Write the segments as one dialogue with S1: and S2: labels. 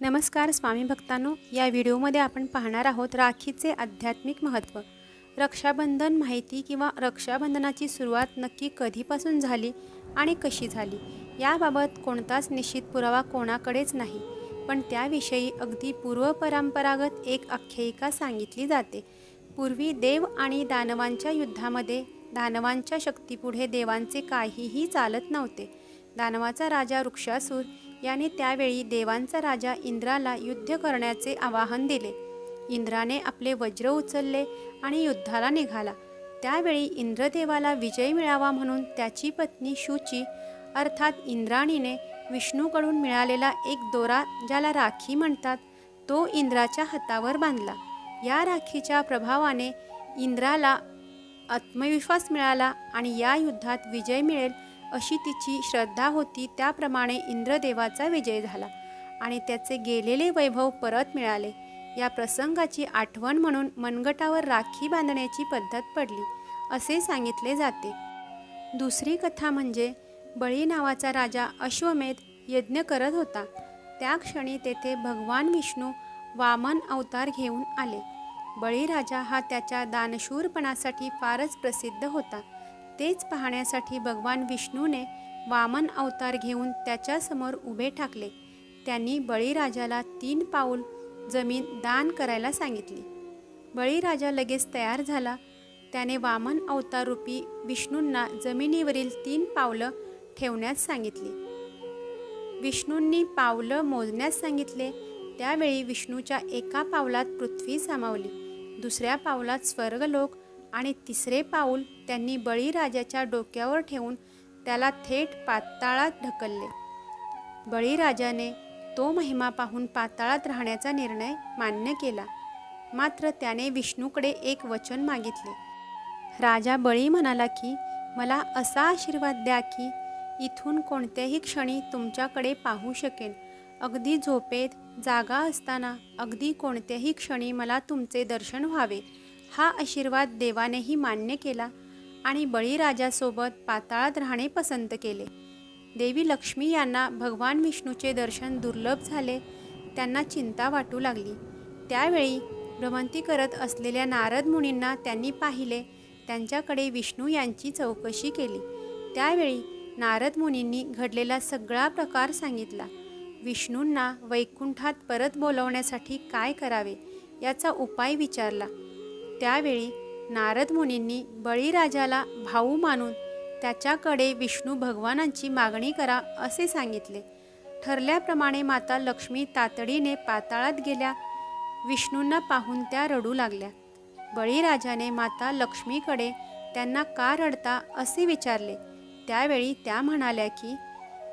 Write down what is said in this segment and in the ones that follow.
S1: नमस्कार स्वामी भक्तांनो, या व्हिडिओमध्ये आपण पाहणार आहोत राखीचे आध्यात्मिक महत्त्व। रक्षाबंधन माहिती किंवा रक्षाबंधनाची सुरुवात नक्की कधीपासून झाली आणि कशी झाली याबाबत कोणताच निश्चित पुरावा कोणाकडेच नाही, पण त्याविषयी अगदी पूर्वपरंपरागत एक आख्यायिका सांगितली जाते। पूर्वी देव आणि दानवांच्या युद्धामध्ये दानवांच्या शक्तीपुढे देवांचे काहीही चालत नव्हते। दानवाचा राजा वृक्षासूर याने त्यावेळी देवांचा राजा इंद्राला युद्ध करण्याचे आवाहन दिले। इंद्राने आपले वज्र उचलले आणि युद्धाला निघाला। त्यावेळी इंद्रदेवाला विजय मिळावा म्हणून त्याची पत्नी शुची अर्थात इंद्राणीने विष्णूकडून मिळालेला एक दोरा, ज्याला राखी म्हणतात, तो इंद्राच्या हातावर बांधला। या राखीच्या प्रभावाने इंद्राला आत्मविश्वास मिळाला आणि या युद्धात विजय मिळेल अशी तिची श्रद्धा होती। त्याप्रमाणे इंद्रदेवाचा विजय झाला आणि त्याचे गेलेले वैभव परत मिळाले। या प्रसंगाची आठवण म्हणून मनगटावर राखी बांधण्याची पद्धत पडली असे सांगितले जाते। दुसरी कथा म्हणजे बळी नावाचा राजा अश्वमेध यज्ञ करत होता। त्या क्षणी तेथे भगवान विष्णू वामन अवतार घेऊन आले। बळीराजा हा त्याच्या दानशूरपणासाठी फारच प्रसिद्ध होता। तेच पाहण्यासाठी भगवान विष्णूने वामन अवतार घेऊन त्याच्यासमोर उभे ठाकले। त्यांनी बळीराजाला 3 पाऊल जमीन दान करायला सांगितली। बळीराजा लगेच तयार झाला। त्याने वामन अवतार रूपी विष्णूंना जमिनीवरील 3 पावलं ठेवण्यास सांगितली। विष्णूंनी पावलं मोजण्यास सांगितले। त्यावेळी विष्णूच्या एका पावलात पृथ्वी सामावली, दुसऱ्या पावलात स्वर्गलोक आणि तिसरे पाऊल त्यांनी बळीराजाच्या डोक्यावर ठेवून त्याला थेट पाताळात ढकलले। बळीराजाने तो महिमा पाहून पाताळात राहण्याचा निर्णय मान्य केला, मात्र त्याने विष्णूकडे एक वचन मागितले। राजा बळी म्हणाला की मला असा आशीर्वाद द्या की इथून कोणत्याही क्षणी तुमच्याकडे पाहू शकेन। अगदी झोपेत जागा असताना अगदी कोणत्याही क्षणी मला तुमचे दर्शन व्हावे। हा आशीर्वाद देवानेही मान्य केला आणि बळीराजासोबत पाताळात राहणे पसंत केले। देवी लक्ष्मी यांना भगवान विष्णूचे दर्शन दुर्लभ झाले। त्यांना चिंता वाटू लागली। त्यावेळी भ्रमंती करत असलेल्या नारद मुनींना त्यांनी पाहिले। त्यांच्याकडे विष्णू यांची चौकशी केली। त्यावेळी नारद मुनींनी घडलेला सगळा प्रकार सांगितला। विष्णूंना वैकुंठात परत बोलवण्यासाठी काय करावे याचा उपाय विचारला। त्यावेळी नारद मुनींनी बळीराजाला भाऊ मानून त्याच्याकडे विष्णू भगवानांची मागणी करा असे सांगितले। ठरल्याप्रमाणे माता लक्ष्मी तातडीने पाताळात गेल्या। विष्णूंना पाहून त्या रडू लागल्या। बळीराजाने माता लक्ष्मीकडे त्यांना का रडता असे विचारले। त्यावेळी त्या म्हणाल्या की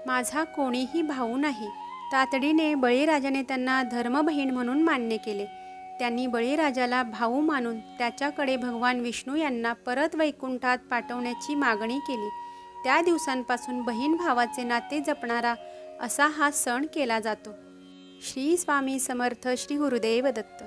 S1: माझा कोणीही भाऊ नाही। तातडीने बळीराजाने त्यांना धर्मबहीण म्हणून मान्य केले। त्यांनी बळीराजाला भाऊ मानून त्याच्याकडे भगवान विष्णू यांना परत वैकुंठात पाठवण्याची मागणी केली। त्या दिवसांपासून बहीण भावाचे नाते जपणारा असा हा सण केला जातो। श्री स्वामी समर्थ। श्री गुरुदेव दत्त।